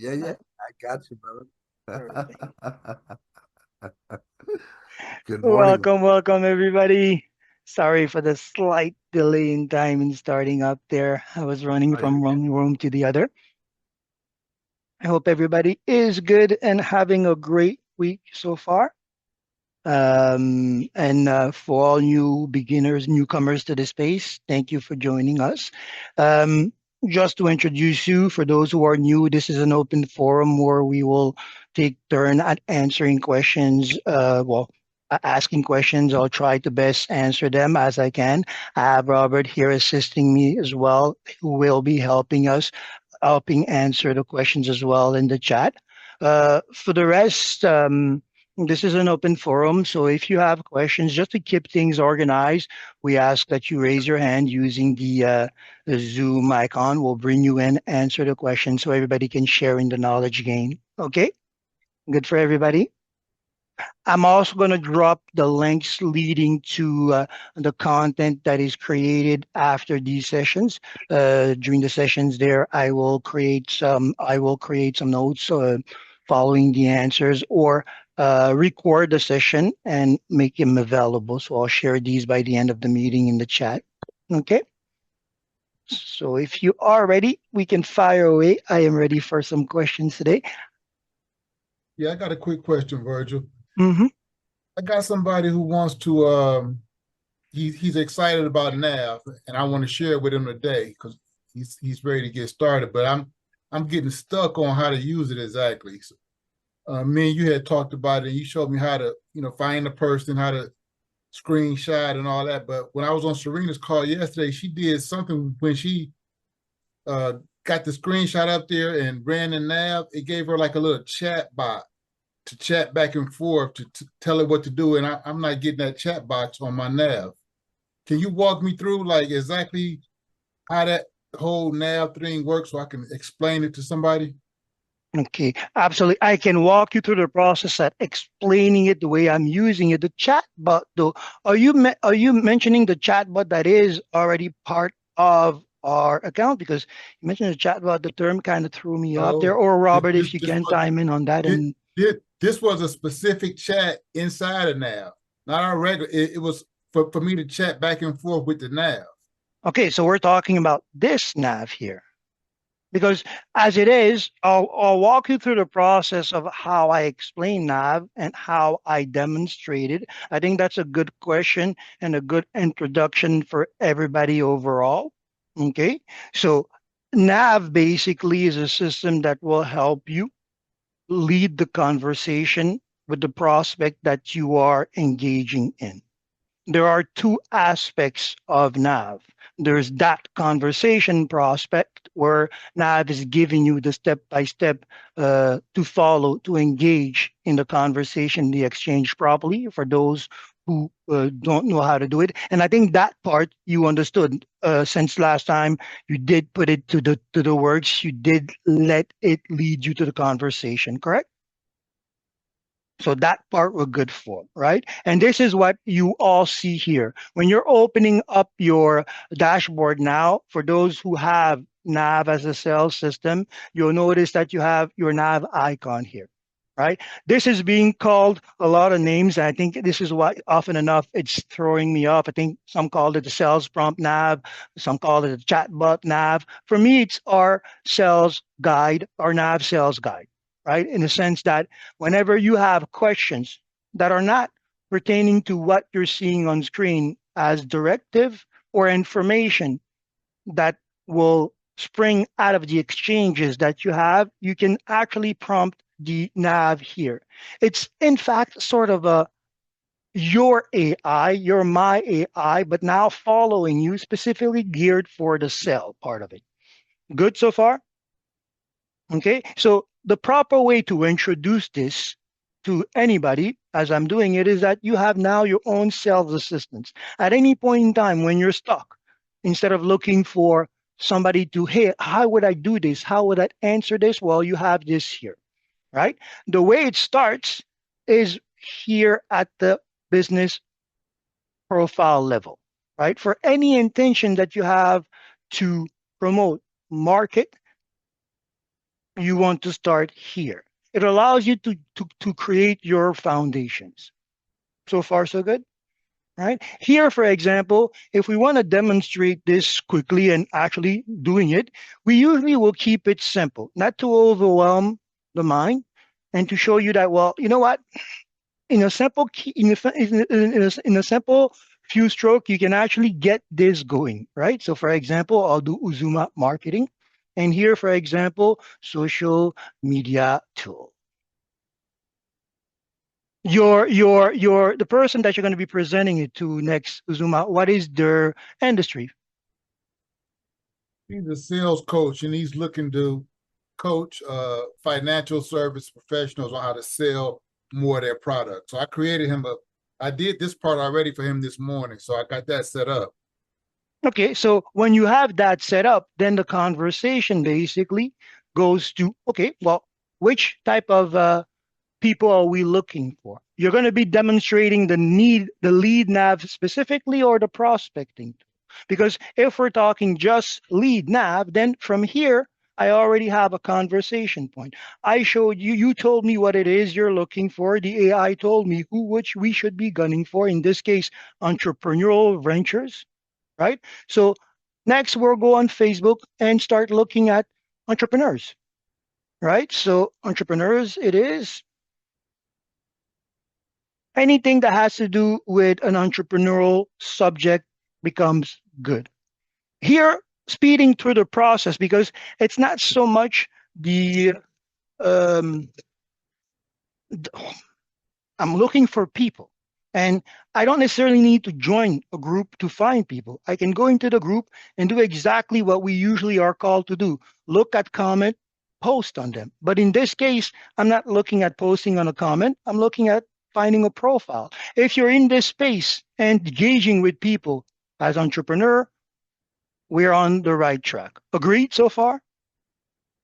Yeah, yeah. I got you, Perfect. brother. Good morning. Welcome, welcome, everybody. Sorry for the slight delay in time in starting up there. I was running How are you? from one room to the other. I hope everybody is good and having a great week so far. And for all new beginners, newcomers to the space, thank you for joining us. Um, just to introduce you, for those who are new, this is an open forum where we will take turn at answering questions. Asking questions. I'll try to best answer them as I can. I have Robert here assisting me as well, who will be helping us, helping answer the questions as well in the chat. For the rest, this is an open forum, so if you have questions, just to keep things organized, we ask that you raise your hand using the Zoom icon. We'll bring you in, answer the question so everybody can share in the knowledge gain. Okay, good for everybody. I'm also going to drop the links leading to the content that is created after these sessions. During the sessions, there I will create some notes following the answers, or record the session and make them available. So I'll share these by the end of the meeting in the chat. Okay. So if you are ready, we can fire away. I am ready for some questions today. Yeah, I got a quick question, Virgil. Hmm. I got somebody who wants to he's excited about Nav, and I want to share it with him today because he's ready to get started, but I'm getting stuck on how to use it exactly. So, me and you had talked about it, and you showed me how to, find the person, how to screenshot and all that. But when I was on Serena's call yesterday, she did something when she uh got the screenshot up there and ran the nav. It gave her like a little chat bot to chat back and forth to tell it what to do, and I'm not getting that chat box on my nav. Can you walk me through like exactly how that whole nav thing works so I can explain it to somebody? Okay, absolutely. I can walk you through the process at explaining it the way I'm using it. The chatbot, though, are you mentioning the chatbot that is already part of our account? Because you mentioned the chatbot, the term kind of threw me off there. Oh, Or this Robert, this, if you this can was time in on that. this, And this was a specific chat inside of nav, not our regular. It was for me to chat back and forth with the nav. okay, so we're talking about this nav here. Because as it is, I'll walk you through the process of how I explain nav and how I demonstrate it. I think that's a good question and a good introduction for everybody overall. Okay, so nav basically is a system that will help you lead the conversation with the prospect that you are engaging in. There are two aspects of nav. There's that conversation prospect where nav is giving you the step by step to follow to engage in the conversation, the exchange properly for those who don't know how to do it. And I think that part you understood since last time you did put it to the works. You did let it lead you to the conversation, correct? So that part we're good for, right? And this is what you all see here. When you're opening up your dashboard now, for those who have nav as a sales system, you'll notice that you have your nav icon here, right? This is being called a lot of names. And I think this is why often enough it's throwing me off. I think some call it the sales prompt nav, some call it the chatbot nav. For me, it's our sales guide, our nav sales guide, right? In the sense that whenever you have questions that are not pertaining to what you're seeing on screen as directive or information that will spring out of the exchanges that you have, you can actually prompt the nav here. It's in fact sort of a your AI, your my AI, but now following you, specifically geared for the sell part of it. Good so far? Okay, so the proper way to introduce this to anybody, as I'm doing it, is that you have now your own sales assistants. At any point in time when you're stuck, instead of looking for somebody to, hey, how would I do this? How would I answer this? Well, you have this here, right? The way it starts is here at the business profile level, right? For any intention that you have to promote, market, you want to start here. It allows you to create your foundations. So far, so good. Right here, for example, if we want to demonstrate this quickly and actually doing it, we usually will keep it simple, not to overwhelm the mind, and to show you that, well, you know what, in a simple key, in a simple few stroke, you can actually get this going, right? So for example, I'll do Uzuma marketing, and here, for example, social media tool. The person that you're going to be presenting it to next, Uzuma, what is their industry? He's a sales coach, and he's looking to coach financial service professionals on how to sell more of their products. So I created him I did this part already for him this morning, so I got that set up. Okay, so when you have that set up, then the conversation basically goes to, okay, well, which type of people are we looking for? You're going to be demonstrating the lead nav specifically, or the prospecting? Because if we're talking just lead nav, then from here, I already have a conversation point. I showed you, you told me what it is you're looking for. The AI told me which we should be gunning for. In this case, entrepreneurial ventures, right? So next we'll go on Facebook and start looking at entrepreneurs, right? So entrepreneurs, it is anything that has to do with an entrepreneurial subject becomes good. Here, speeding through the process, because it's not so much um, I'm looking for people. And I don't necessarily need to join a group to find people. I can go into the group and do exactly what we usually are called to do. Look at comment, post on them. But in this case, I'm not looking at posting on a comment. I'm looking at finding a profile. If you're in this space and engaging with people as entrepreneur, we're on the right track. Agreed so far?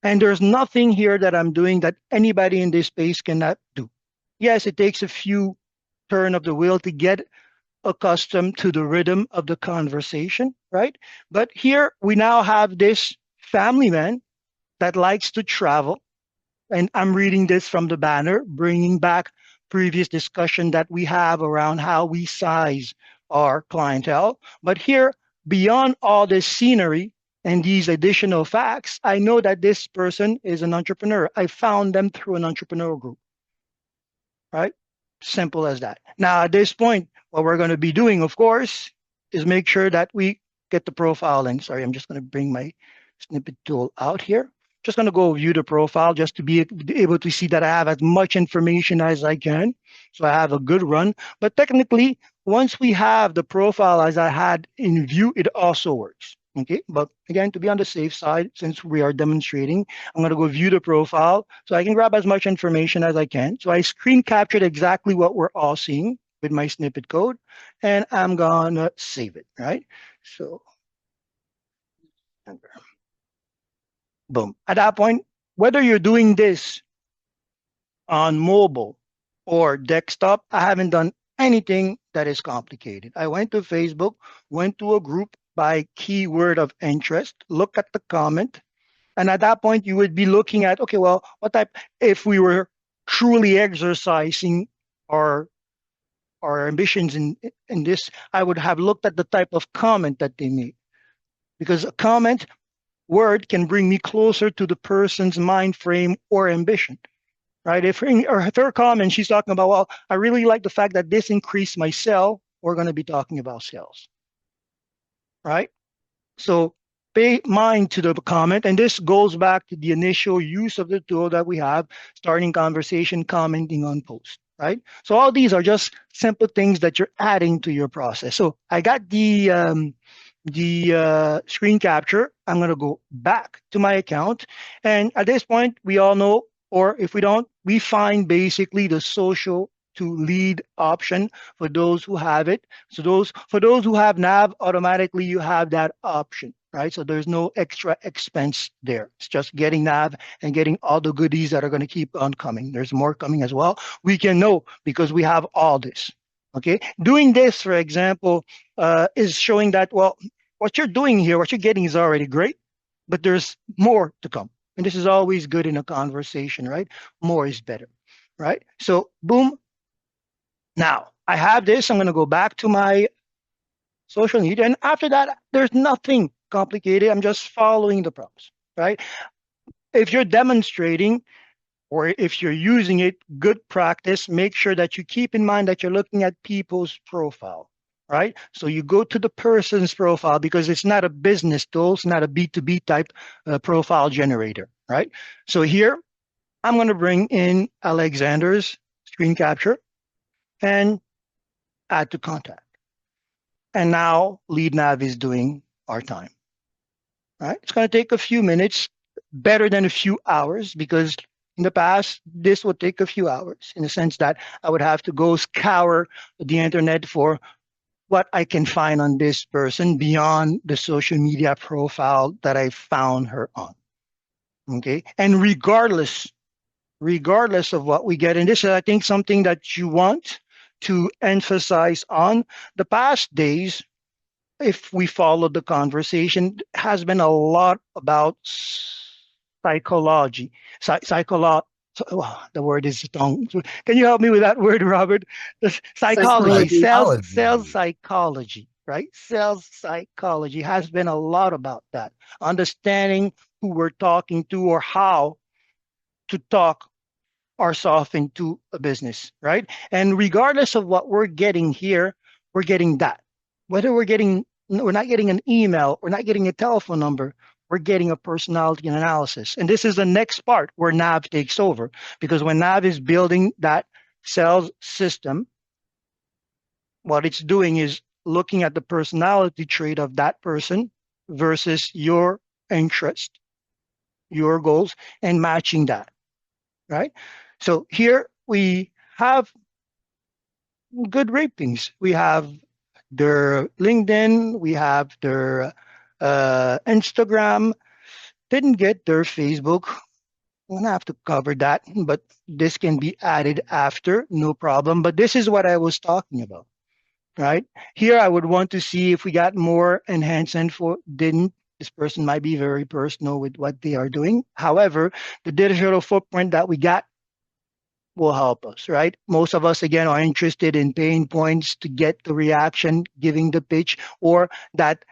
And there's nothing here that I'm doing that anybody in this space cannot do. Yes, it takes a few turn of the wheel to get accustomed to the rhythm of the conversation, right? But here we now have this family man that likes to travel. And I'm reading this from the banner, bringing back previous discussion that we have around how we size our clientele. But here, beyond all this scenery and these additional facts, I know that this person is an entrepreneur. I found them through an entrepreneurial group, right? Simple as that. Now, at this point, what we're going to be doing, of course, is make sure that we get the profile in. Sorry, I'm just going to bring my snippet tool out here. Just going to go view the profile just to be able to see that I have as much information as I can. So I have a good run. But technically, once we have the profile as I had in view, it also works. Okay, but again, to be on the safe side, since we are demonstrating, I'm going to go view the profile so I can grab as much information as I can. So I screen captured exactly what we're all seeing with my snippet code, and I'm going to save it, right? So, boom. At that point, whether you're doing this on mobile or desktop, I haven't done anything that is complicated. I went to Facebook, went to a group by keyword of interest, look at the comment, and at that point you would be looking at, okay, well, what type, if we were truly exercising our ambitions in this, I would have looked at the type of comment that they made, because a comment word can bring me closer to the person's mind frame or ambition. Right? If her comment, she's talking about, well, I really like the fact that this increased my sale, we're going to be talking about sales. Right? So pay mind to the comment. And this goes back to the initial use of the tool that we have, starting conversation, commenting on post. Right? So all these are just simple things that you're adding to your process. So I got the screen capture. I'm going to go back to my account. And at this point, we all know, or if we don't, we find basically the social to lead option for those who have it. So for those who have nav, automatically you have that option, right? So there's no extra expense there. It's just getting nav and getting all the goodies that are going to keep on coming. There's more coming as well. We can know because we have all this. Okay, doing this, for example, is showing that, well, what you're doing here, what you're getting is already great, but there's more to come. And this is always good in a conversation, right? More is better, right? So boom. Now I have this. I'm going to go back to my social media. And after that, there's nothing complicated. I'm just following the prompts, right? If you're demonstrating or if you're using it, good practice, make sure that you keep in mind that you're looking at people's profile, right? So you go to the person's profile because it's not a business tool, it's not a B2B type profile generator, right? So here, I'm going to bring in Alexander's screen capture and add to contact. And now lead nav is doing our time, right? It's going to take a few minutes, better than a few hours, because in the past, this would take a few hours in the sense that I would have to go scour the internet for what I can find on this person beyond the social media profile that I found her on. Okay. And regardless of what we get, and this is, I think, something that you want to emphasize on the past days, if we follow the conversation, has been a lot about psychology. The word is tongue. Can you help me with that word, Robert? Psychology, sales psychology, right? Sales psychology has been a lot about that. Understanding who we're talking to or how to talk ourselves into a business, right? And regardless of what we're getting here, we're getting that. Whether we're not getting an email, we're not getting a telephone number, we're getting a personality analysis. And this is the next part where Nav takes over, because when Nav is building that sales system, what it's doing is looking at the personality trait of that person versus your interest, your goals, and matching that, right? So here we have good ratings. We have their LinkedIn, we have their Instagram, didn't get their Facebook. I'm gonna have to cover that, but this can be added after, no problem. But this is what I was talking about, right? Here I would want to see if we got more enhanced info. Didn't. This person might be very personal with what they are doing. However, the digital footprint that we got will help us, right? Most of us, again, are interested in pain points to get the reaction, giving the pitch, or that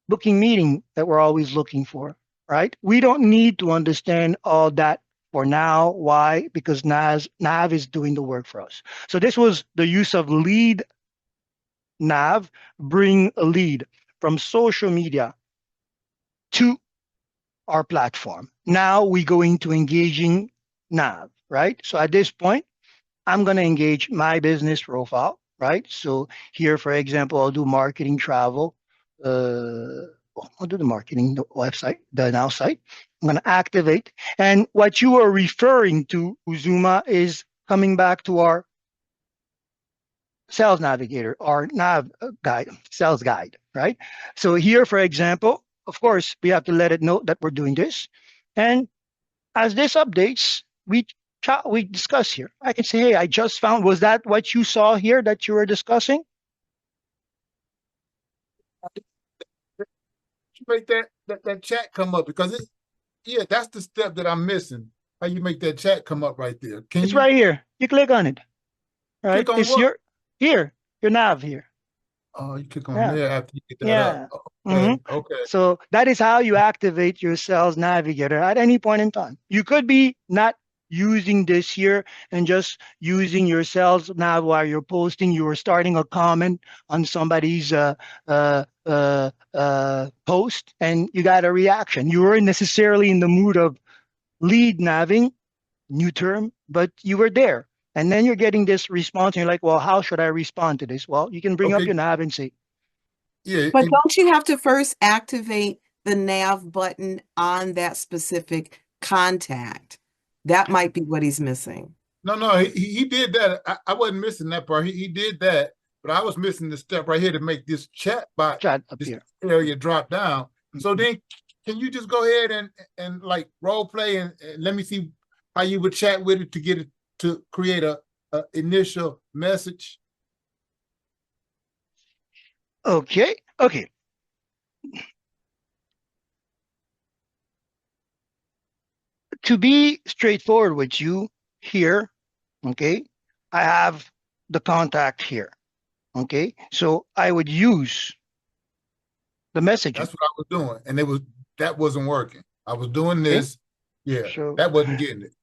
booking meeting that we're always looking for, right? We don't need to understand all that for now. Why? Because Nav is doing the work for us. So this was the use of lead Nav, bring a lead from social media to our platform. Now we go into engaging Nav, right? So at this point, I'm going to engage my business profile, right? So here, for example, I'll do marketing travel. I'll do the marketing the website, the Nowsite. I'm going to activate. And what you are referring to, Uzuma, is coming back to our sales navigator, our nav guide, sales guide, right? So here, for example, of course, we have to let it know that we're doing this. And as this updates, we discuss here. I can say, hey, I just found, was that what you saw here that you were discussing? Make that chat come up, because that's the step that I'm missing. How you make that chat come up right there? It's right here. You click on it. Right? Click on It's what? your nav here. Oh, you click on Yeah. there after you get that Yeah. up. Okay. Okay. So that is how you activate your sales navigator at any point in time. You could be not using this here and just using your sales nav while you're posting. You were starting a comment on somebody's post and you got a reaction. You weren't necessarily in the mood of lead naving, new term, but you were there. And then you're getting this response and you're like, well, how should I respond to this? Well, you can bring up your nav and say, yeah. But don't you have to first activate the nav button on that specific contact? That might be what he's missing. No, he did that. I wasn't missing that part. He did that, but I was missing the step right here to make this chat box, this area drop down. So then can you just go ahead and like role play and let me see how you would chat with it to get it to create a initial message? Okay. to be straightforward with you here, okay, I have the contact here. Okay, so I would use the messaging. That's what I was doing, and that wasn't working. I was doing Okay. this, yeah, So that wasn't getting it.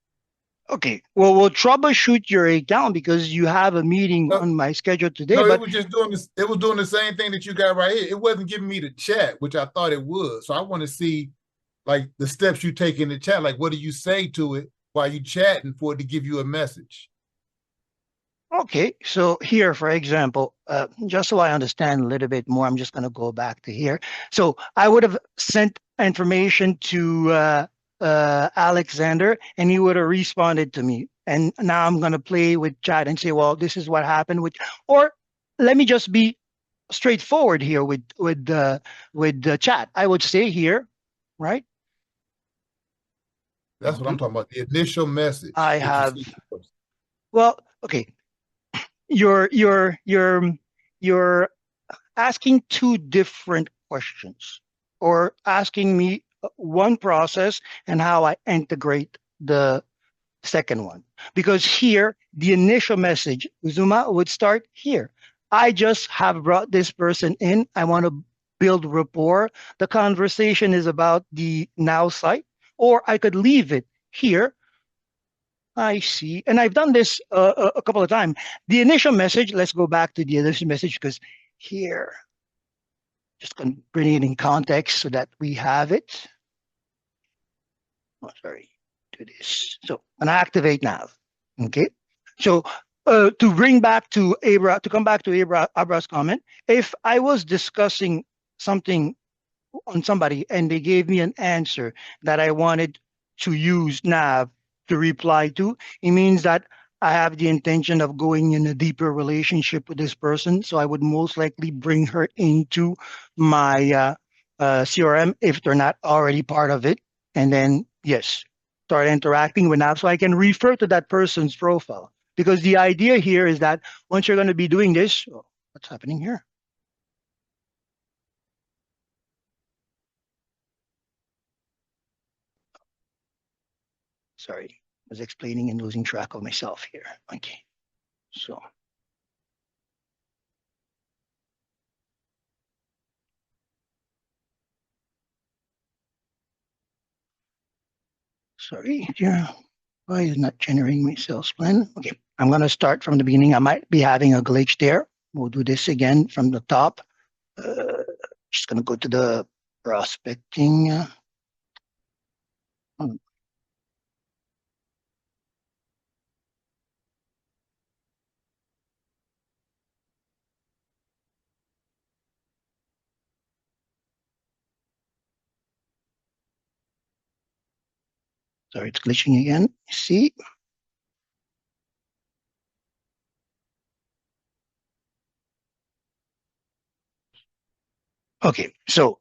okay, well, we'll troubleshoot your account because you have a meeting on my schedule today. No, but it was just doing this. It was doing the same thing that you got right here. It wasn't giving me the chat, which I thought it would. So I want to see, like, the steps you take in the chat. Like, what do you say to it while you chatting for it to give you a message? Okay, so here, for example, just so I understand a little bit more, I'm just going to go back to here. So I would have sent information to Alexander, and he would have responded to me. And now I'm going to play with chat and say, well, this is what happened with, or let me just be straightforward here with the chat. I would say here, right? That's what I'm talking about. The initial message. I have. Well, okay. You're asking two different questions, or asking me one process and how I integrate the second one. Because here, the initial message, Uzuma, would start here. I just have brought this person in. I want to build rapport. The conversation is about the Nowsite, or I could leave it here. I see. And I've done this a couple of times. The initial message, let's go back to the initial message, because here, just going to bring it in context so that we have it. Oh, sorry, do this. So I'm going to activate now. Okay. So to come back to Abra's comment, if I was discussing something on somebody and they gave me an answer that I wanted to use Nav to reply to, it means that I have the intention of going in a deeper relationship with this person. So I would most likely bring her into my CRM if they're not already part of it. And then, yes, start interacting with Nav so I can refer to that person's profile. Because the idea here is that once you're going to be doing this, oh, what's happening here? Sorry, I was explaining and losing track of myself here. Okay, so. Sorry, yeah, why is not generating my sales plan? Okay, I'm gonna start from the beginning. I might be having a glitch there. We'll do this again from the top. Just gonna go to the prospecting. Sorry, it's glitching again. See? Okay, so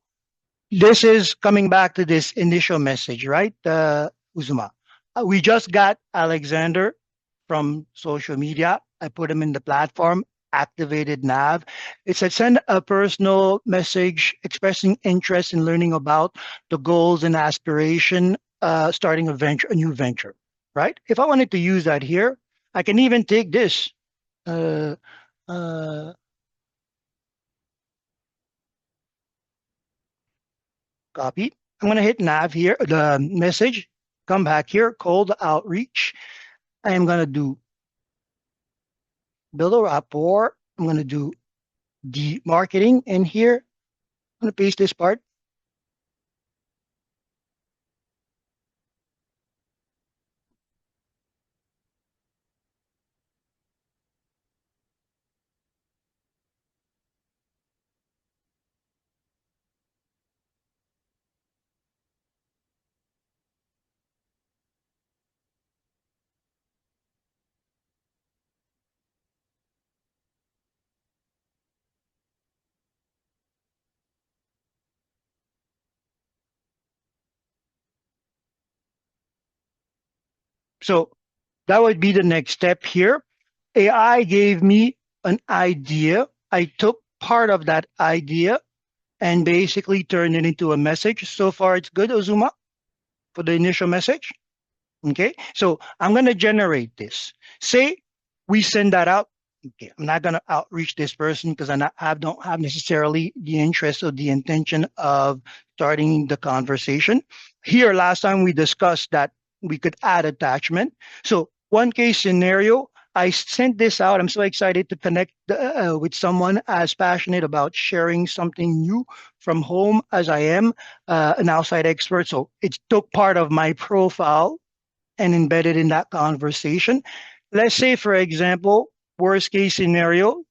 this is coming back to this initial message, right, Uzuma? We just got Alexander from social media. I put him in the platform, activated Nav. It said send a personal message expressing interest in learning about the goals and aspiration, starting a new venture, right? If I wanted to use that here, I can even take this. Copy. I'm going to hit Nav here, the message, come back here, cold outreach. I am going to do build a rapport. I'm going to do the marketing in here. I'm going to paste this part. So that would be the next step here. AI gave me an idea. I took part of that idea and basically turned it into a message. So far, it's good, Ozuma, for the initial message. Okay, so I'm going to generate this. Say we send that out. Okay, I'm not going to outreach this person because I don't have necessarily the interest or the intention of starting the conversation. Here, last time we discussed that we could add attachment. So one case scenario, I sent this out. I'm so excited to connect with someone as passionate about sharing something new from home as I am, an outside expert. So it took part of my profile and embedded in that conversation. Let's say, for example, worst case scenario,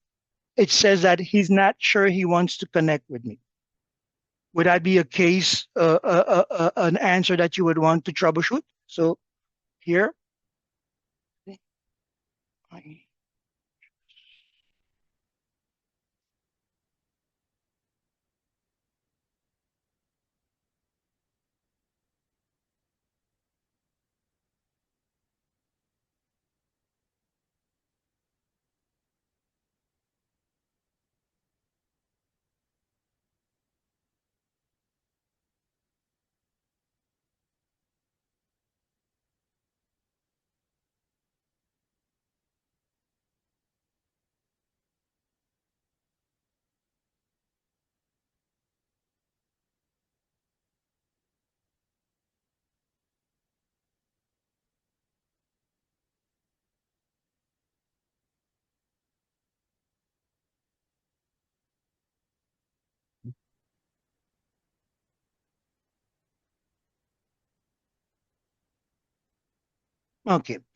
it says that he's not sure he wants to connect with me. Would that be a case, an answer that you would want to troubleshoot? So here, okay.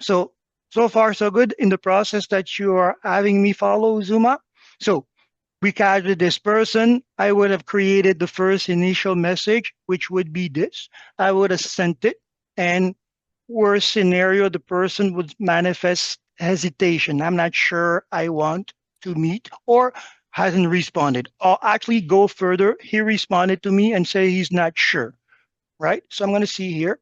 So far so good in the process that you are having me follow, Zuma. So we captured this person. I would have created the first initial message, which would be this. I would have sent it, and worst scenario, the person would manifest hesitation. I'm not sure I want to meet, or hasn't responded. I'll actually go further. He responded to me and say he's not sure, right? So I'm going to see here.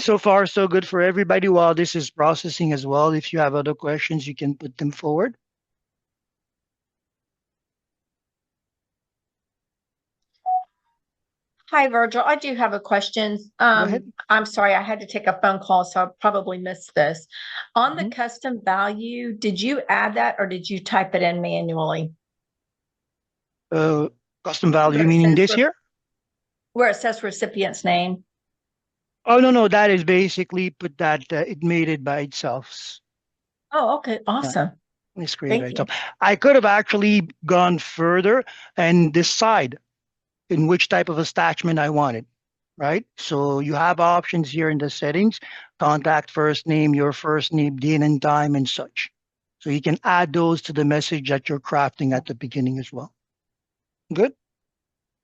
So far, so good for everybody while this is processing as well. If you have other questions, you can put them forward. Hi, Virgil. I do have a question. Go ahead. I'm sorry, I had to take a phone call, so I probably missed this. On the Mhm. custom value, did you add that or did you type it in manually? Custom value, Where it meaning says this here? Where it says recipient's name? Oh, no, that is basically put that it made it by itself. Oh, okay. Awesome. It's created by Thank you. itself. I could have actually gone further and decide in which type of attachment I wanted, right? So you have options here in the settings, contact first name, your first name, date and time, and such. So you can add those to the message that you're crafting at the beginning as well. Good?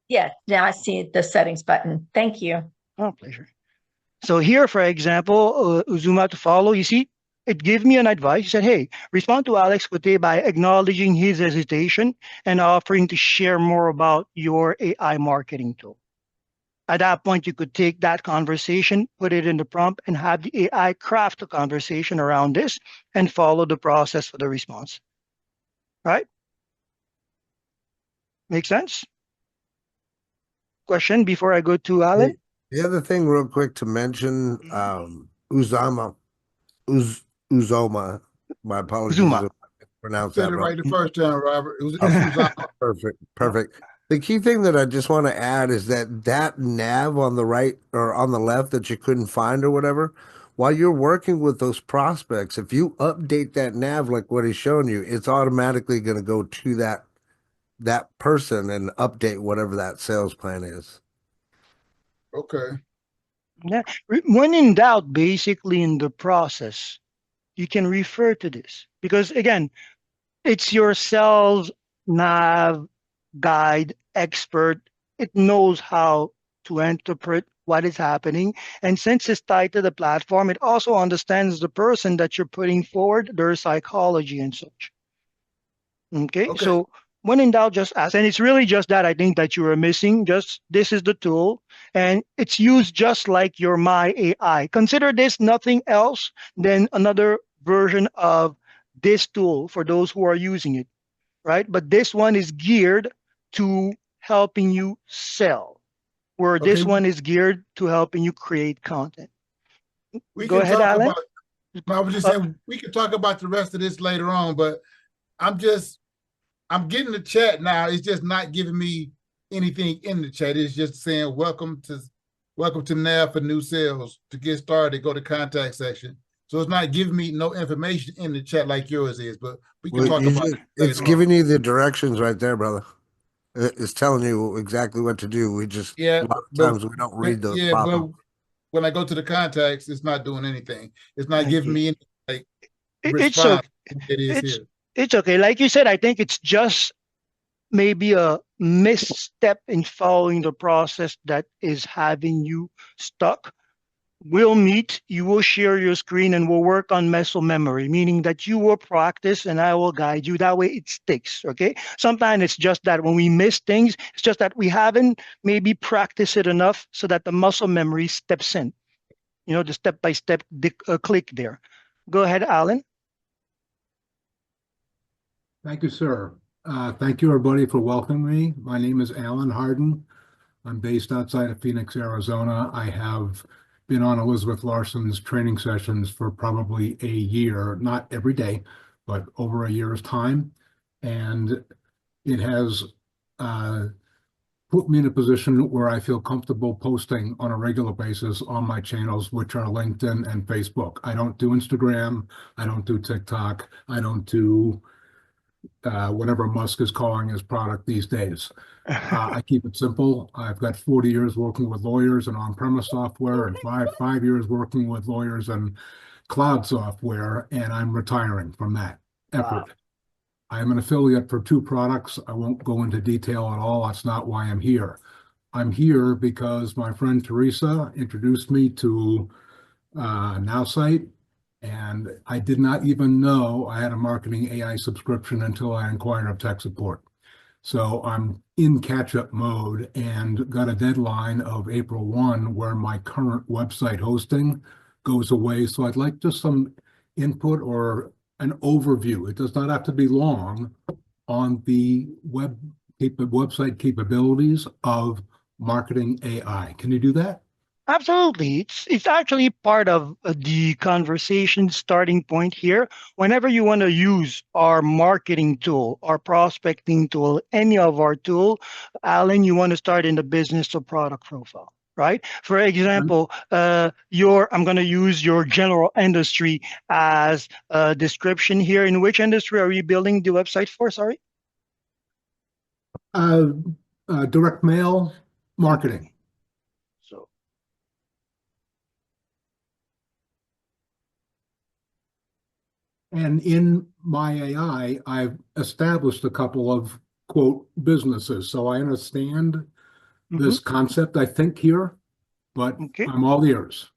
Yes, now I see the settings button. Thank you. Oh, pleasure. So here, for example, Uzuma to follow, you see, it gave me an advice. He said, hey, respond to Alex Cote by acknowledging his hesitation and offering to share more about your AI marketing tool. At that point, you could take that conversation, put it in the prompt, and have the AI craft a conversation around this and follow the process for the response. Right? Make sense? Question before I go to Alan? The other thing, real quick, to mention, Uzama, Uzoma. My apologies Uzuma. if I pronounced Said that it wrong. right the first time, Robert. It was Perfect, perfect. The key thing that I just want to add is that nav on the right or on the left that you couldn't find or whatever, while you're working with those prospects, if you update that nav like what he's showing you, it's automatically going to go to that person and update whatever that sales plan is. okay. Yeah. When in doubt, basically in the process, you can refer to this because again, it's your sales nav guide expert. It knows how to interpret what is happening. And since it's tied to the platform, it also understands the person that you're putting forward, their psychology and such. Okay. Okay. So when in doubt, just ask. And it's really just that I think that you were missing. Just this is the tool. And it's used just like your My AI. Consider this nothing else than another version of this tool for those who are using it, right? But this one is geared to helping you sell, where Okay, this one is geared to helping you create content. we Go can ahead, talk Alan. about, no, I was just Uh, saying, we can talk about the rest of this later on, but I'm getting the chat now. It's just not giving me anything in the chat. It's just saying, welcome to NAV for new sales. To get started, go to contact section. So it's not giving me no information in the chat like yours is, but we can Well, talk about it it's later on. giving you the directions right there, brother. It's telling you exactly what to do. We just, Yeah, a lot of but times we don't read those yeah, but properly. when I go to the contacts, it's not doing anything. It's not giving Okay. me any like It's response. okay. It is It's here. it's okay. Like you said, I think it's just maybe a misstep in following the process that is having you stuck. We'll meet, you will share your screen, and we'll work on muscle memory, meaning that you will practice and I will guide you. That way it sticks. Okay. Sometimes it's just that when we miss things, it's just that we haven't maybe practiced it enough so that the muscle memory steps in, the step by step click there. Go ahead, Alan. Thank you, sir. Thank you, everybody, for welcoming me. My name is Alan Harden. I'm based outside of Phoenix, Arizona. I have been on Elizabeth Larson's training sessions for probably a year, not every day, but over a year's time. And it has put me in a position where I feel comfortable posting on a regular basis on my channels, which are LinkedIn and Facebook. I don't do Instagram. I don't do TikTok. I don't do whatever Musk is calling his product these days. I keep it simple. I've got 40 years working with lawyers and on-premise software, and five years working with lawyers and cloud software, and I'm retiring from that effort. Wow. I am an affiliate for 2 products. I won't go into detail at all. That's not why I'm here. I'm here because my friend Teresa introduced me to Nowsite, and I did not even know I had a marketing AI subscription until I inquired of tech support. So I'm in catch-up mode and got a deadline of April 1 where my current website hosting goes away. So I'd like just some input or an overview. It does not have to be long on the website capabilities of marketing AI. Can you do that? Absolutely. It's actually part of the conversation starting point here. Whenever you want to use our marketing tool, our prospecting tool, any of our tool, Alan, you want to start in the business or product profile, right? For example, I'm going to use your general industry as a description here. In which industry are you building the website for? Sorry. Direct mail marketing. So And in my AI, I've established a couple of quote businesses. So I understand this concept, I think, here, but okay. I'm all ears.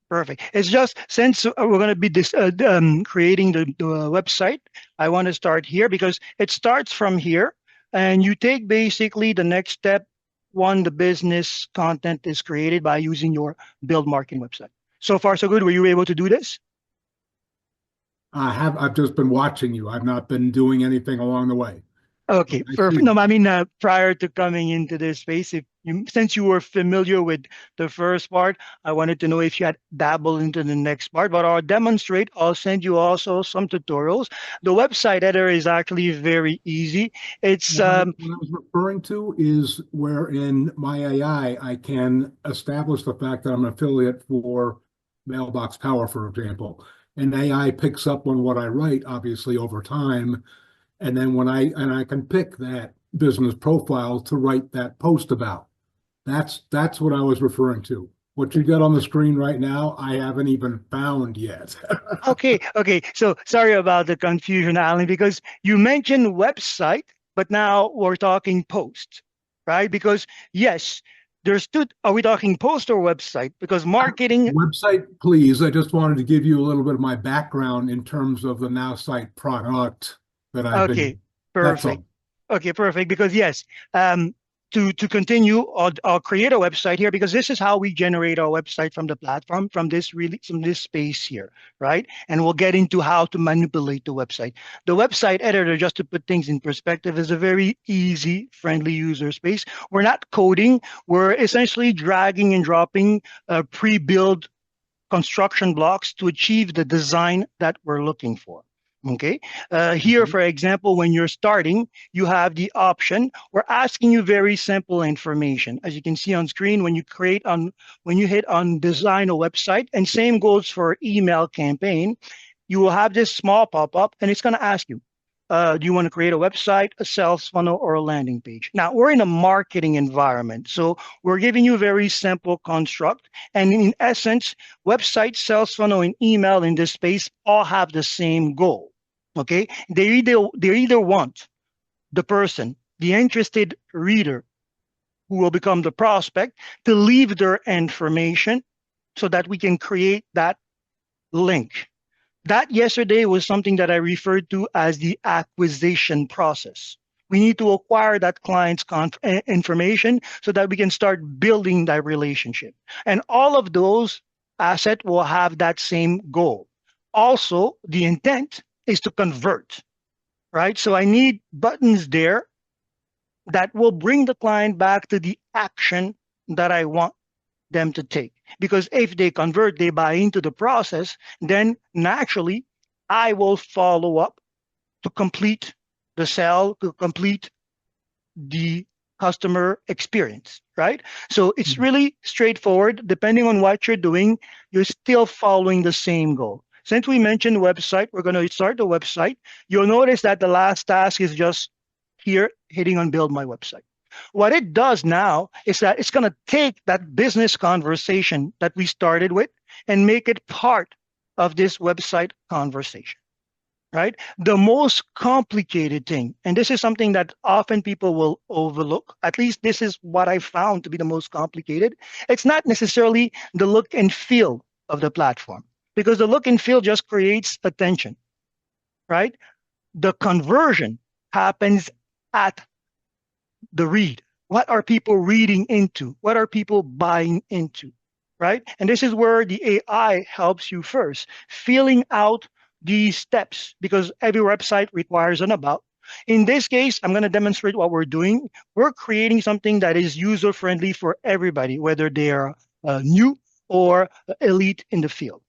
Perfect. It's just since we're going to be creating the website, I want to start here because it starts from here and you take basically the next step when the business content is created by using your build marketing website. So far, so good. Were you able to do this? I've just been watching you. I've not been doing anything along the way. Okay, perfect. No, I mean, prior to coming into this space, since you were familiar with the first part, I wanted to know if you had dabbled into the next part, but I'll demonstrate. I'll send you also some tutorials. The website editor is actually very easy. It's what I was referring to is where in my AI, I can establish the fact that I'm an affiliate for Mailbox Power, for example. And AI picks up on what I write, obviously, over time. And then I can pick that business profile to write that post about. That's what I was referring to. What you got on the screen right now, I haven't even found yet. okay. So sorry about the confusion, Alan, because you mentioned website, but now we're talking post, right? Because yes, are we talking post or website? Because marketing Website, please. I just wanted to give you a little bit of my background in terms of the Nowsite product that I've been. Okay, That's perfect. all. Okay, perfect. Because yes, to continue, I'll create a website here because this is how we generate our website from the platform, from this space here, right? And we'll get into how to manipulate the website. The website editor, just to put things in perspective, is a very easy, friendly user space. We're not coding. We're essentially dragging and dropping pre-built construction blocks to achieve the design that we're looking for. Okay. Here, for example, when you're starting, you have the option. We're asking you very simple information. As you can see on screen, when you hit on design a website, and same goes for email campaign, you will have this small pop-up, and it's going to ask you, do you want to create a website, a sales funnel, or a landing page? Now, we're in a marketing environment, so we're giving you a very simple construct. And in essence, website, sales funnel, and email in this space all have the same goal. Okay, they either want the person, the interested reader who will become the prospect, to leave their information so that we can create that link. That yesterday was something that I referred to as the acquisition process. We need to acquire that client's information so that we can start building that relationship. And all of those assets will have that same goal. Also, the intent is to convert, right? So I need buttons there that will bring the client back to the action that I want them to take. Because if they convert, they buy into the process, then naturally I will follow up to complete the sale, to complete the customer experience, right? So it's really straightforward. Depending on what you're doing, you're still following the same goal. Since we mentioned website, we're going to start the website. You'll notice that the last task is just here, hitting on build my website. What it does now is that it's going to take that business conversation that we started with and make it part of this website conversation, right? The most complicated thing, and this is something that often people will overlook, at least this is what I found to be the most complicated. It's not necessarily the look and feel of the platform, because the look and feel just creates attention, right? The conversion happens at the read. What are people reading into? What are people buying into, right? And this is where the AI helps you first, filling out these steps, because every website requires an about. In this case, I'm going to demonstrate what we're doing. We're creating something that is user-friendly for everybody, whether they are new or elite in the field,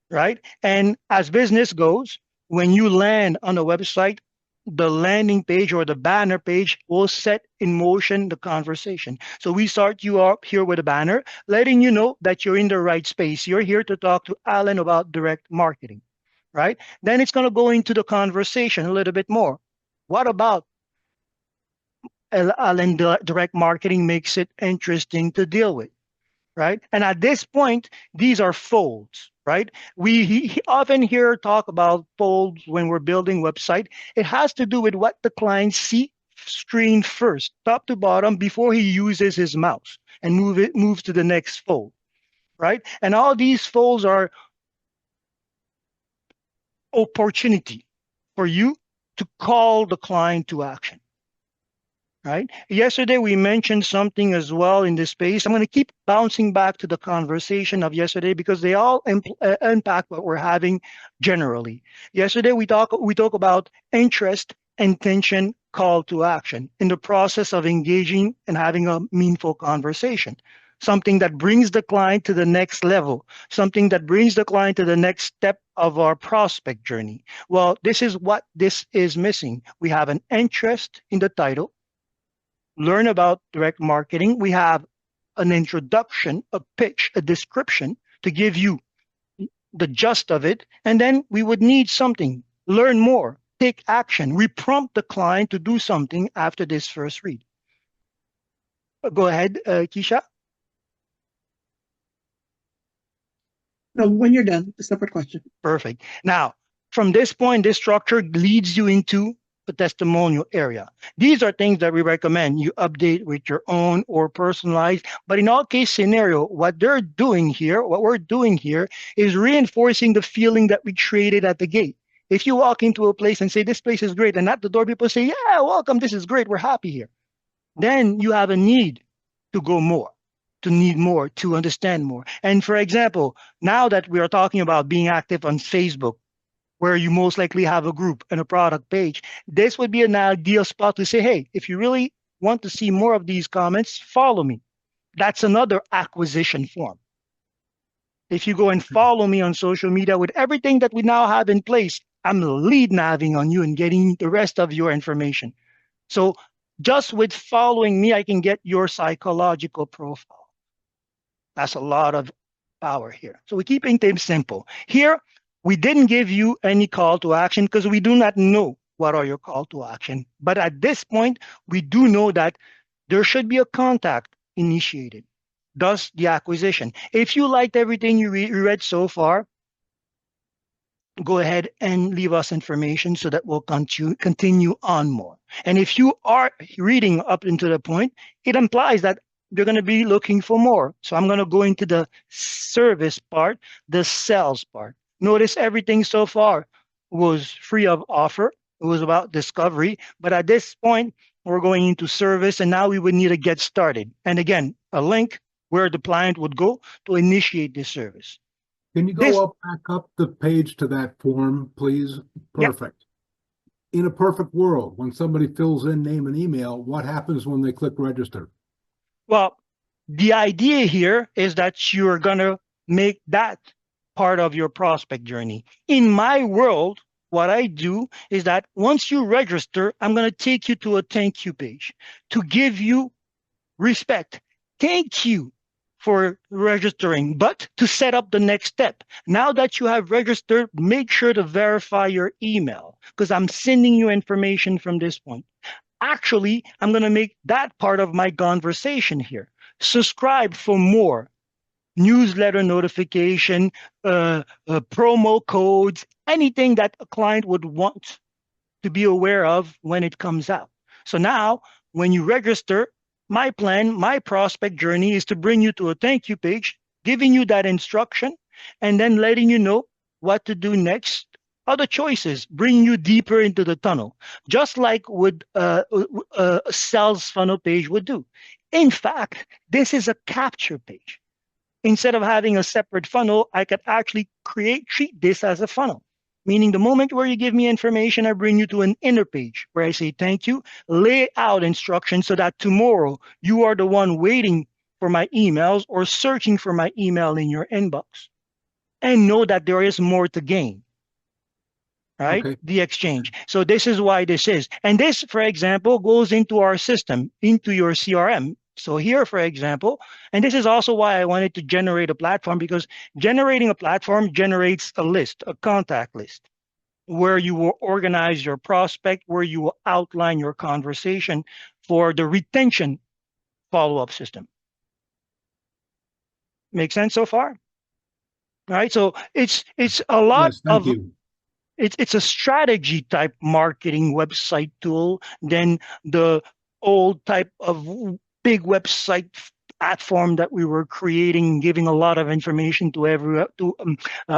right? And as business goes, when you land on a website, the landing page or the banner page will set in motion the conversation. So we start you up here with a banner, letting you know that you're in the right space. You're here to talk to Alan about direct marketing, right? Then it's going to go into the conversation a little bit more. What about Alan direct marketing makes it interesting to deal with, right? And at this point, these are folds, right? We often hear talk about folds when we're building website. It has to do with what the client see screen first, top to bottom, before he uses his mouse and moves to the next fold, right? And all these folds are opportunity for you to call the client to action. Right? Yesterday, we mentioned something as well in this space. I'm going to keep bouncing back to the conversation of yesterday because they all impact what we're having generally. Yesterday, we talk about interest, intention, call to action in the process of engaging and having a meaningful conversation. Something that brings the client to the next level, something that brings the client to the next step of our prospect journey. Well, this is what this is missing. We have an interest in the title. Learn about direct marketing. We have an introduction, a pitch, a description to give you the gist of it. And then we would need something, learn more, take action. We prompt the client to do something after this first read. Go ahead, Keisha. No, when you're done, a separate question. Perfect. Now, from this point, this structure leads you into the testimonial area. These are things that we recommend you update with your own or personalized. But in all case scenario, what we're doing here is reinforcing the feeling that we created at the gate. If you walk into a place and say, this place is great, and at the door people say, yeah, welcome, this is great, we're happy here. then you have a need to go more, to need more, to understand more. And for example, now that we are talking about being active on Facebook, where you most likely have a group and a product page, this would be an ideal spot to say, hey, if you really want to see more of these comments, follow me. That's another acquisition form. If you go and follow me on social media with everything that we now have in place, I'm lead naving on you and getting the rest of your information. So just with following me, I can get your psychological profile. That's a lot of power here. So we're keeping things simple. Here, we didn't give you any call to action because we do not know what are your call to action. But at this point, we do know that there should be a contact initiated, thus the acquisition. If you liked everything you read so far, go ahead and leave us information so that we'll continue on more. And if you are reading up into the point, it implies that you're going to be looking for more. So I'm going to go into the service part, the sales part. Notice everything so far was free of offer. It was about discovery. But at this point, we're going into service, and now we would need to get started. And again, a link where the client would go to initiate this service. Can you go back up the page to that form, please? Perfect. Yep. In a perfect world, when somebody fills in name and email, what happens when they click register? Well, the idea here is that you're going to make that part of your prospect journey. In my world, what I do is that once you register, I'm going to take you to a thank you page to give you respect. Thank you for registering, but to set up the next step. Now that you have registered, make sure to verify your email because I'm sending you information from this point. Actually, I'm going to make that part of my conversation here. Subscribe for more newsletter notification, promo codes, anything that a client would want to be aware of when it comes out. So now, when you register, my plan, my prospect journey is to bring you to a thank you page, giving you that instruction, and then letting you know what to do next. Other choices, bring you deeper into the tunnel, just like what a sales funnel page would do. In fact, this is a capture page. Instead of having a separate funnel, I could actually treat this as a funnel. Meaning the moment where you give me information, I bring you to an inner page where I say thank you, lay out instructions so that tomorrow you are the one waiting for my emails or searching for my email in your inbox. And know that there is more to gain, right? Okay. The exchange. So this is why this is. And this, for example, goes into our system, into your CRM. So here, for example, and this is also why I wanted to generate a platform, because generating a platform generates a list, a contact list, where you will organize your prospect, where you will outline your conversation for the retention follow-up system. Make sense so far? All right, so it's a lot of it's a strategy type marketing website tool than the old type of big website platform that we were creating, giving a lot of information to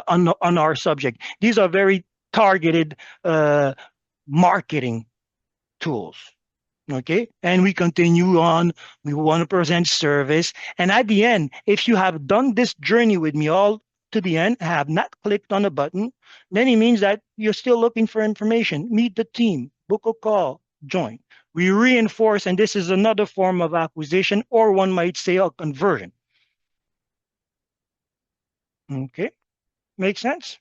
on our subject. These are very targeted marketing tools. Okay, and we continue on. We want to present service, and at the end, if you have done this journey with me all to the end, have not clicked on a button, then it means that you're still looking for information. Meet the team, book a call, join. We reinforce, and this is another form of acquisition, or one might say a conversion. Okay, makes sense?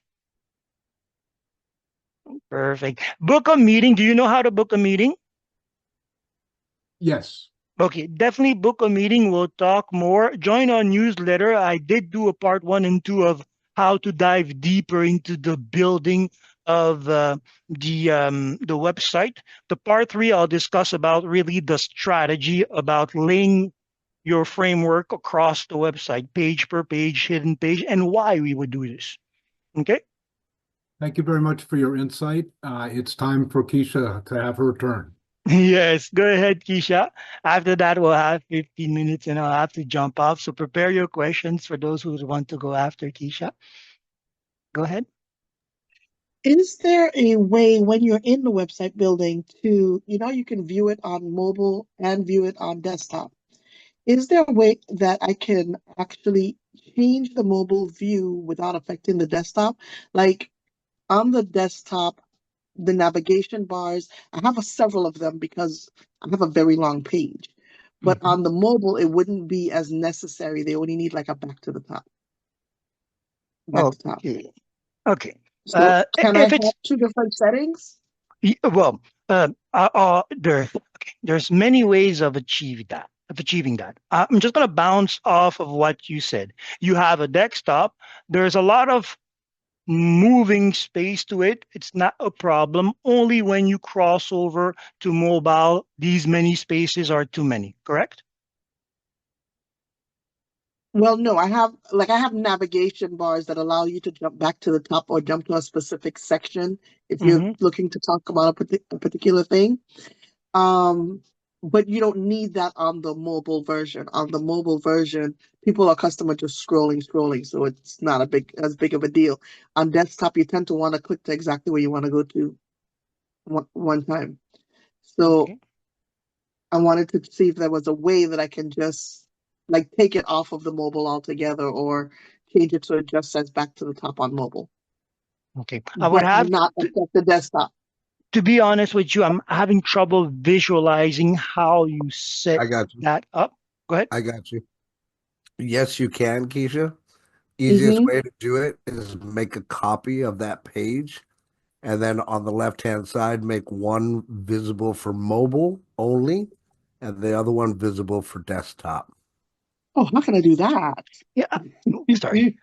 Perfect. Book a meeting. Do you know how to book a meeting? Yes. Okay, definitely book a meeting. We'll talk more. Join our newsletter. I did do a part 1 and 2 of how to dive deeper into the building of the website. The part 3, I'll discuss about really the strategy about laying your framework across the website, page per page, hidden page, and why we would do this. Okay. Thank you very much for your insight. It's time for Keisha to have her turn. Yes, go ahead, Keisha. After that, we'll have 15 minutes and I'll have to jump off. So prepare your questions for those who want to go after Keisha. Go ahead. Is there a way when you're in the website building to, you can view it on mobile and view it on desktop? Is there a way that I can actually change the mobile view without affecting the desktop? Like on the desktop, the navigation bars, I have several of them because I have a very long page. But Mhm. on the mobile, it wouldn't be as necessary. They only need like a back to the top, back to top. Okay. Okay. So can I If have it's two different settings? well, there's many ways of achieving that. I'm just going to bounce off of what you said. You have a desktop. There's a lot of moving space to it. It's not a problem. Only when you cross over to mobile, these many spaces are too many. Correct? Well, no, I have navigation bars that allow you to jump back to the top or jump to a specific section if you're Mm-hmm. looking to talk about a particular thing. Um, but you don't need that on the mobile version. On the mobile version, people are accustomed to just scrolling, so it's not as big of a deal. On desktop, you tend to want to click to exactly where you want to go to one time. So Okay. I wanted to see if there was a way that I can just like take it off of the mobile altogether or change it so it just says back to the top on mobile, Okay. I would but have not affect the desktop. to be honest with you, I'm having trouble visualizing how you set I got you. that up. Go ahead. I got you. Yes, you can, Keisha. Easiest Mm-hmm. way to do it is make a copy of that page, and then on the left-hand side, make one visible for mobile only, and the other one visible for desktop. Oh, how can I do that? Yeah. Sorry.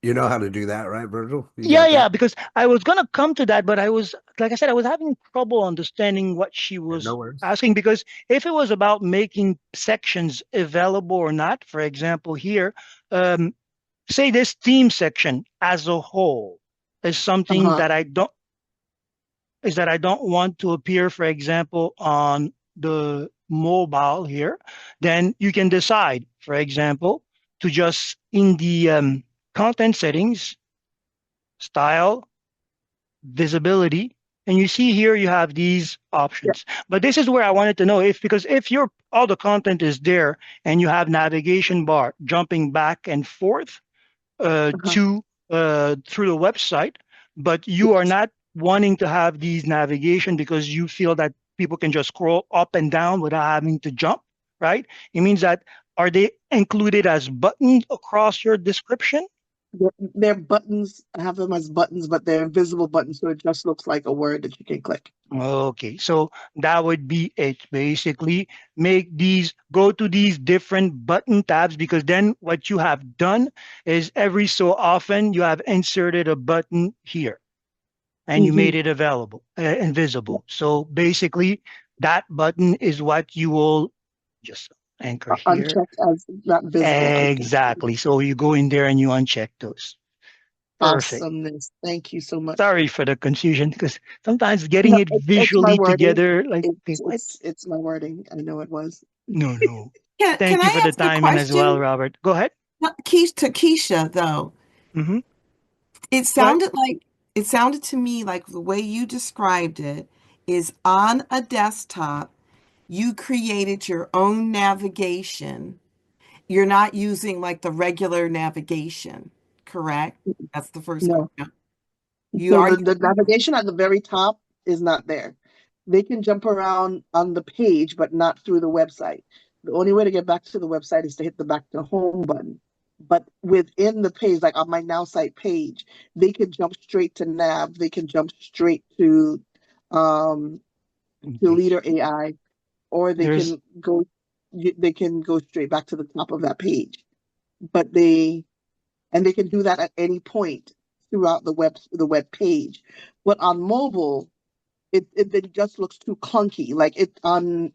You know how to do that, right, Virgil? You Yeah, got yeah, that? because I was gonna come to that, but I was, like I said, I was having trouble understanding what she Yeah, was no worries. asking because if it was about making sections available or not, for example, here, um, say this theme section as a whole is something Uh-huh. that I don't want to appear, for example, on the mobile here, then you can decide, for example, to just in the content settings, style, visibility, and you see here you have these Yeah. options. But this is where I wanted to know if, because if your all the content is there and you have navigation bar jumping back and forth Uh-huh. to through the website, but you are not wanting to have these navigation because you feel that people can just scroll up and down without having to jump, right? It means that are they included as buttons across your description? They're buttons. I have them as buttons, but they're invisible buttons, so it just looks like a word that you can click. Okay, so that would be it. Basically, make these go to these different button tabs because then what you have done is every so often you have inserted a button here and you Mm-hmm. made it available, invisible. So basically, that button is what you will just anchor here. Unchecked as not visible. Okay. Exactly. So you go in there and you uncheck those. Perfect. Awesomeness. Thank you so much. Sorry for the confusion because sometimes getting No, it it's my visually wording. together, like, okay, It's what? it's it's my wording. I know it was. No, no. Can Thank you I for the ask a timing as well, question? Robert. Go ahead. To Keisha, though. Hmm. It Go ahead. sounded to me like the way you described it is on a desktop, you created your own navigation. You're not using like the regular navigation, correct? That's the first No. question. You So are the using your, navigation at the very top is not there. They can jump around on the page, but not through the website. The only way to get back to the website is to hit the back to home button. But within the page, like on my Nowsite page, they can jump straight to nav. They can jump straight um to Okay. Leader AI, or There's they can go straight back to the top of that page. But they can do that at any point throughout the web page. But on mobile, it just looks too clunky. Like it on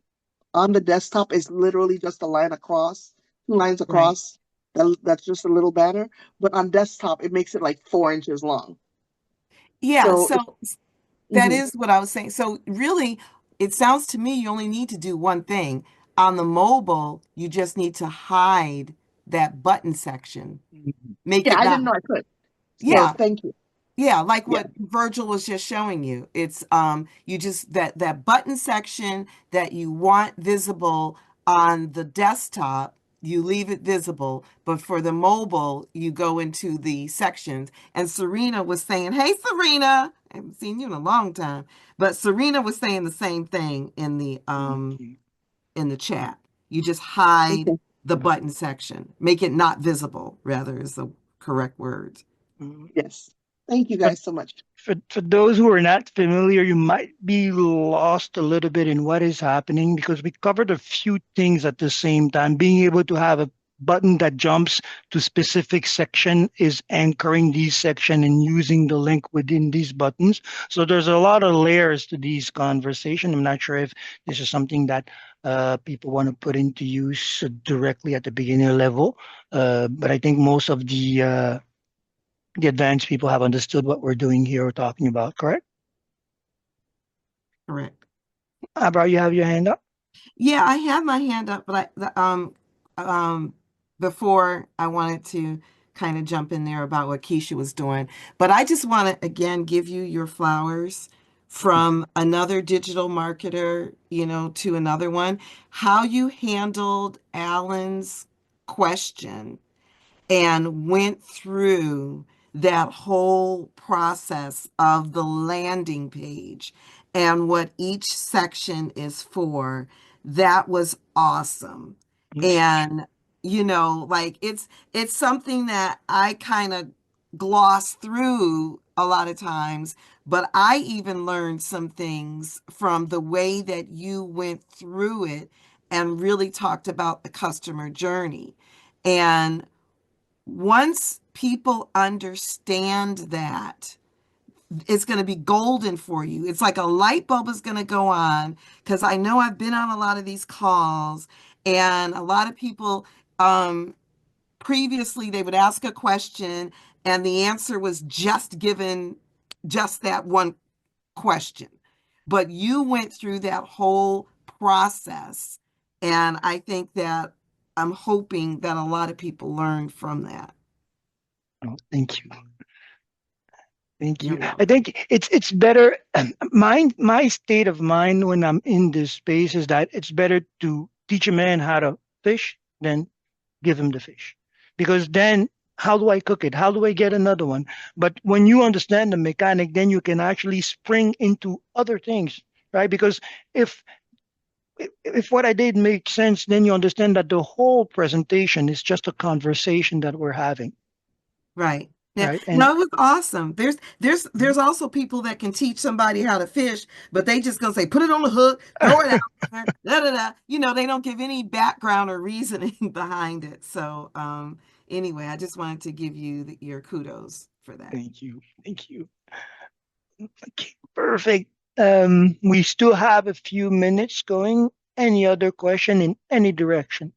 the desktop is literally just a line across, two lines right. across. That's just a little banner. But on desktop, it makes it like 4 inches long. yeah, So so that mhm. is what I was saying. So really, it sounds to me you only need to do one thing. On the mobile, you just need to hide that button section. Mhm. Make Yeah, it I not, didn't know I could. So yeah, thank you. Yeah, like Yeah. what Virgil was just showing you. It's you just that button section that you want visible on the desktop, you leave it visible, but for the mobile, you go into the sections. And Serena was saying, "Hey Serena, I haven't seen you in a long time." But Serena was saying the same thing Mhm. in the chat. You just hide Okay. the button section. Make it not visible, rather is the correct word. Mhm. Yes. Thank you But guys so much. for those who are not familiar, you might be lost a little bit in what is happening because we covered a few things at the same time. Being able to have a button that jumps to specific section is anchoring these section and using the link within these buttons. So there's a lot of layers to these conversation. I'm not sure if this is something that people want to put into use directly at the beginner level, but I think most of the advanced people have understood what we're doing here or talking about, correct? Correct. Abra, you have your hand up? Yeah, I have my hand up, but um, before I wanted to kind of jump in there about what Keisha was doing, but I just want to again give you your flowers from another digital marketer, to another one. How you handled Alan's question and went through that whole process of the landing page and what each section is for. That was awesome. And like it's something that I kind of gloss through a lot of times, but I even learned some things from the way that you went through it and really talked about the customer journey. And once people understand that, it's going to be golden for you. It's like a light bulb is going to go on because I know I've been on a lot of these calls and a lot of people previously they would ask a question and the answer was just given just that one question. But you went through that whole process and I think that I'm hoping that a lot of people learned from that. Oh, thank you. Thank You're you. welcome. I think it's better. My state of mind when I'm in this space is that it's better to teach a man how to fish than give him the fish, because then how do I cook it? How do I get another one? But when you understand the mechanic, then you can actually spring into other things, right? Because if if what I did makes sense, then you understand that the whole presentation is just a conversation that we're having, Right. Yeah. right? And No, it was awesome. There's also people that can teach somebody how to fish, but they just gonna say, put it on the hook, throw it out there, da da da. They don't give any background or reasoning behind it. So anyway, I just wanted to give you your kudos for that. thank you, thank you. Okay, perfect. We still have a few minutes going. Any other question in any direction?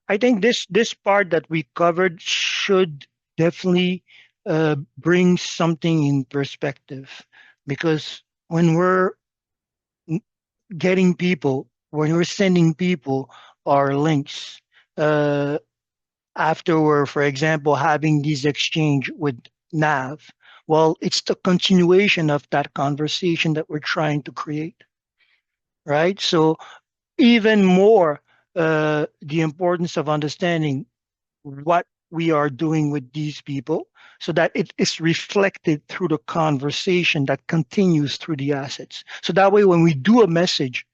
I think this part that we covered should definitely bring something in perspective, because when we're getting people, when we're sending people our links, uh, after we're, for example, having these exchange with Nav, well, it's the continuation of that conversation that we're trying to create, right? So even more, the importance of understanding what we are doing with these people so that it is reflected through the conversation that continues through the assets. So that way, when we do a message,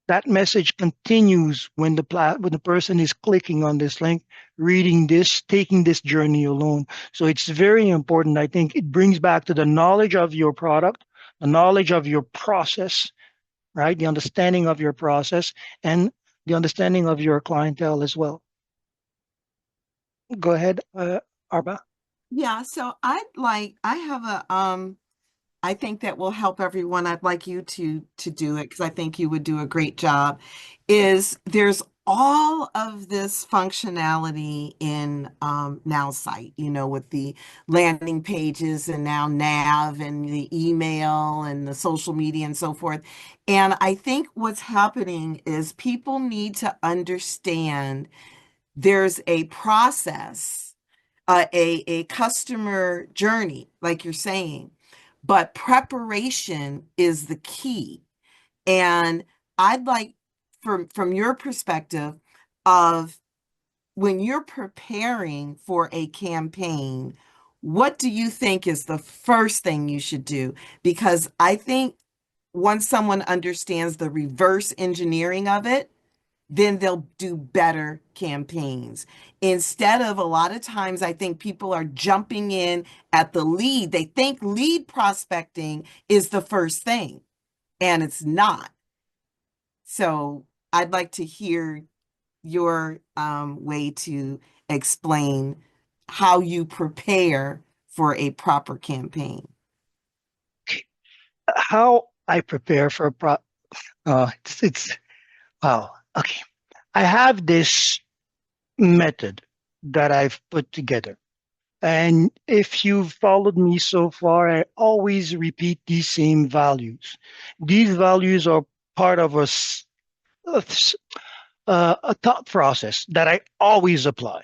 that message continues when when the person is clicking on this link, reading this, taking this journey alone. So it's very important. I think it brings back to the knowledge of your product, the knowledge of your process, right? The understanding of your process and the understanding of your clientele as well. Go ahead, Arba. Yeah, so I have a I think that will help everyone. I'd like you to do it because I think you would do a great job. Is there's all of this functionality in Nowsite, with the landing pages and now Nav and the email and the social media and so forth. And I think what's happening is people need to understand there's a process a customer journey, like you're saying, but preparation is the key. And I'd like, from your perspective of when you're preparing for a campaign, what do you think is the first thing you should do? Because I think once someone understands the reverse engineering of it, then they'll do better campaigns. Instead of, a lot of times, I think people are jumping in at the lead. They think lead prospecting is the first thing, and it's not. So I'd like to hear your way to explain how you prepare for a proper campaign. How I prepare for a it's wow. Okay. I have this method that I've put together. And if you've followed me so far, I always repeat these same values. These values are part of a thought process that I always apply,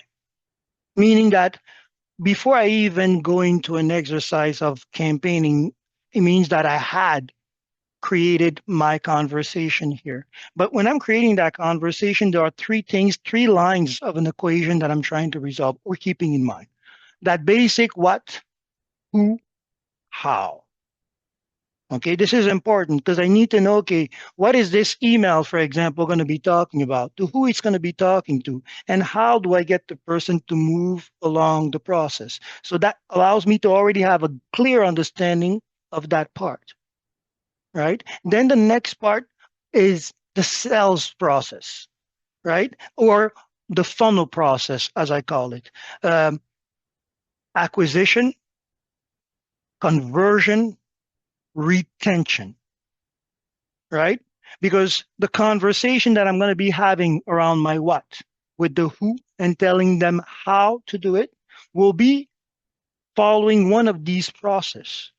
meaning that before I even go into an exercise of campaigning, it means that I had created my conversation here. But when I'm creating that conversation, there are three things, three lines of an equation that I'm trying to resolve or keeping in mind. That basic what, who, how. Okay, this is important because I need to know, okay, what is this email, for example, going to be talking about, to who it's going to be talking to, and how do I get the person to move along the process? So that allows me to already have a clear understanding of that part, right? Then the next part is the sales process, right? Or the funnel process, as I call it. Acquisition, conversion, retention, right? Because the conversation that I'm going to be having around my what with the who and telling them how to do it will be following one of these processes.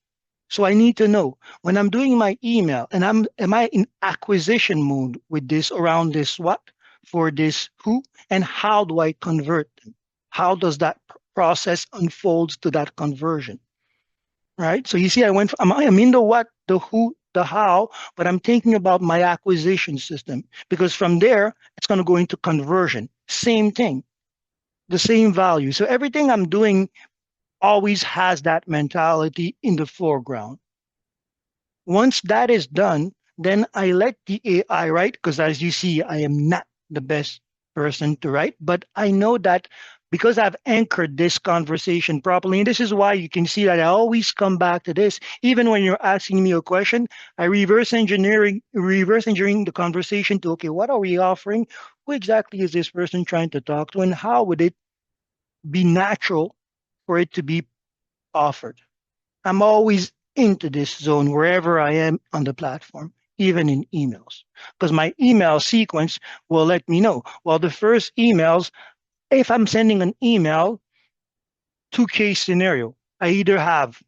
So I need to know when I'm doing my email and am I in acquisition mode with this around this what for this who, and how do I convert them? How does that process unfolds to that conversion? Right? So you see, I'm in the what, the who, the how, but I'm thinking about my acquisition system because from there, it's going to go into conversion. Same thing, the same value. So everything I'm doing always has that mentality in the foreground. Once that is done, then I let the AI write, because as you see, I am not the best person to write, but I know that because I've anchored this conversation properly, and this is why you can see that I always come back to this. Even when you're asking me a question, I reverse engineering the conversation to, okay, what are we offering? Who exactly is this person trying to talk to? And how would it be natural for it to be offered? I'm always into this zone wherever I am on the platform, even in emails, because my email sequence will let me know. Well, the first emails, if I'm sending an email, two-case scenario, I either have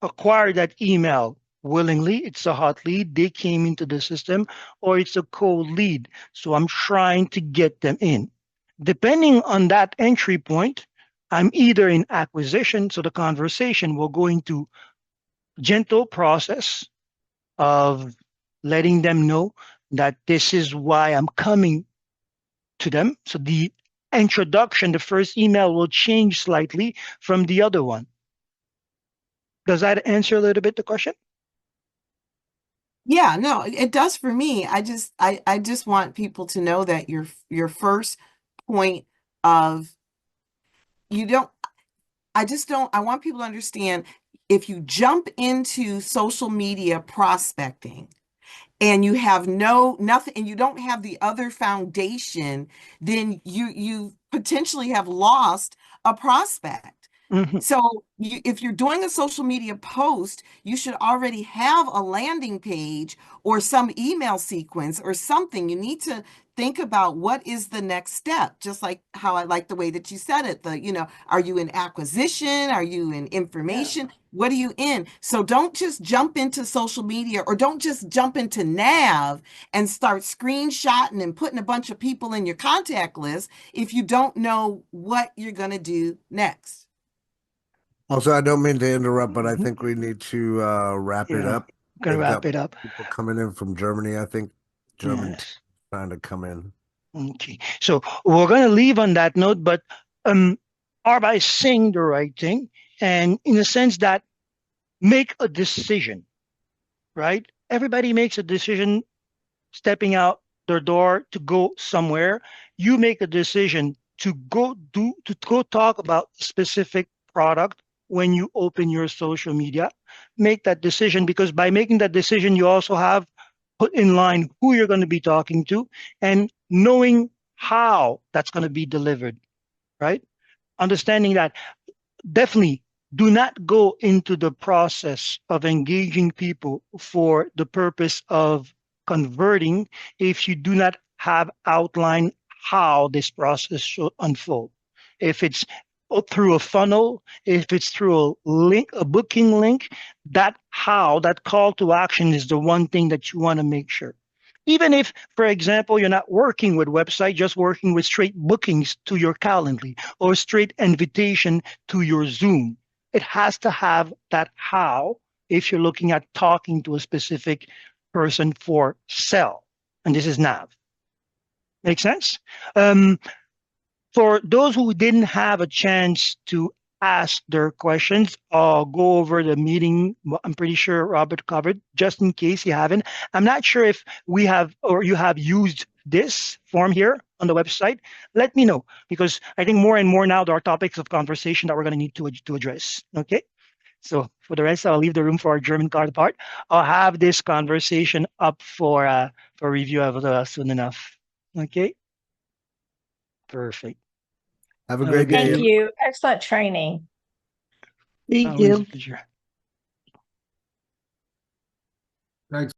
acquired that email willingly, it's a hot lead, they came into the system, or it's a cold lead. So I'm trying to get them in. Depending on that entry point, I'm either in acquisition, so the conversation will go into gentle process of letting them know that this is why I'm coming to them. So the introduction, the first email will change slightly from the other one. Does that answer a little bit the question? Yeah, no, it does for me. I just want people to know that your first point of, you don't, I just don't, I want people to understand, if you jump into social media prospecting and you have nothing, and you don't have the other foundation, then you potentially have lost a prospect. Mhm. So if you're doing a social media post, you should already have a landing page or some email sequence or something. You need to think about what is the next step, just like how I like the way that you said it. Are you in acquisition? Are you in information? What are you in? So don't just jump into social media, or don't just jump into Nav and start screenshotting and putting a bunch of people in your contact list if you don't know what you're going to do next. Also, I don't mean to interrupt, but I think we need to wrap it Yeah, up. gonna They've wrap got it up. people coming in from Germany. I think German Yes. trying to come in. Okay. So we're gonna leave on that note, but Arba is saying the right thing, and in a sense that make a decision, right? Everybody makes a decision stepping out their door to go somewhere. You make a decision to go talk about a specific product when you open your social media. Make that decision, because by making that decision, you also have put in line who you're going to be talking to and knowing how that's going to be delivered, right? Understanding that, definitely do not go into the process of engaging people for the purpose of converting if you do not have outlined how this process should unfold. If it's through a funnel, if it's through a link, a booking link, that how, that call to action is the one thing that you want to make sure. Even if, for example, you're not working with website, just working with straight bookings to your Calendly or straight invitation to your Zoom. It has to have that how if you're looking at talking to a specific person for sell. And this is nav. Make sense? For those who didn't have a chance to ask their questions, I'll go over the meeting. I'm pretty sure Robert covered, just in case you haven't. I'm not sure if we have or you have used this form here on the website. Let me know, because I think more and more now there are topics of conversation that we're going to need to address. Okay. So for the rest, I'll leave the room for our German counterpart. I'll have this conversation up for review soon enough. Okay. Perfect. Have a Have a great good day. Thank day. you. Excellent training. Thank Always a you. pleasure. Thanks.